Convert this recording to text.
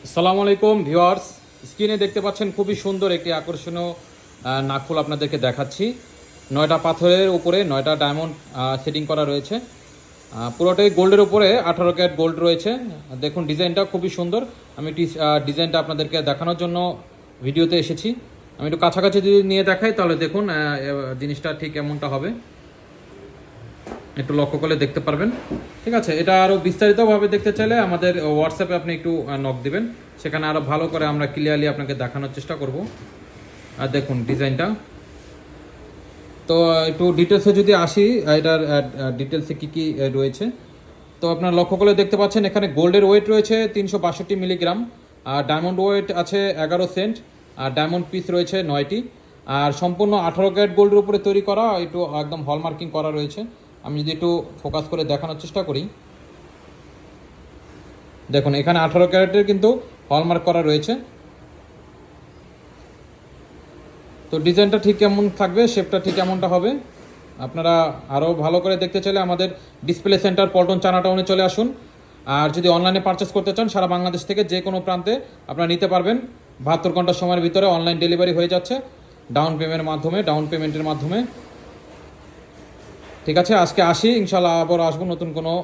আসসালামু আলাইকুম ভিউয়ার্স, স্ক্রিনে দেখতে পাচ্ছেন খুবই সুন্দর একটি আকর্ষণীয় নাকফুল আপনাদেরকে দেখাচ্ছি। 9টা পাথরের উপরে 9টা ডায়মন্ড সেটিং করা রয়েছে। পুরোটাই গোল্ডের উপরে 18 ক্যারেট গোল্ড রয়েছে। দেখুন ডিজাইনটা খুবই সুন্দর। আমি ডিজাইনটা আপনাদেরকে দেখানোর জন্য ভিডিওতে এসেছি। আমি একটু কাছাকাছি যদি নিয়ে দেখাই তাহলে দেখুন জিনিসটা ঠিক এমনটা হবে। একটু লক্ষ্য করলে দেখতে পারবেন। ঠিক আছে, এটা আরও বিস্তারিতভাবে দেখতে চাইলে আমাদের হোয়াটসঅ্যাপে আপনি একটু নক দিবেন, সেখানে আরও ভালো করে আমরা ক্লিয়ারলি আপনাকে দেখানোর চেষ্টা করব। আর দেখুন ডিজাইনটা তো একটু ডিটেলসে যদি আসি, এটার ডিটেলসে কী কী রয়েছে তো আপনারা লক্ষ্য করলে দেখতে পাচ্ছেন। এখানে গোল্ডের ওয়েট রয়েছে 362 মিলিগ্রাম, আর ডায়মন্ড ওয়েট আছে 11 সেন্ট, আর ডায়মন্ড পিস রয়েছে 9টি, আর সম্পূর্ণ 18 ক্যারেট গোল্ডের উপরে তৈরি করা, একটু একদম হলমার্কিং করা রয়েছে। আমি যদি একটু ফোকাস করে দেখানোর চেষ্টা করি, দেখুন এখানে 18 ক্যারেটের কিন্তু হলমার্ক করা রয়েছে। তো ডিজাইনটা ঠিক কেমন থাকবে, শেপটা ঠিক কেমনটা হবে, আপনারা আরও ভালো করে দেখতে চাইলে আমাদের ডিসপ্লে সেন্টার পল্টন চায়না টাউনে চলে আসুন। আর যদি অনলাইনে পারচেস করতে চান, সারা বাংলাদেশ থেকে যে কোনো প্রান্তে আপনারা নিতে পারবেন। 72 ঘন্টা সময়ের ভিতরে অনলাইন ডেলিভারি হয়ে যাচ্ছে ডাউন পেমেন্টের মাধ্যমে। ঠিক আছে, আজকে আসি, ইনশাল্লাহ আবার আসবো নতুন কোনো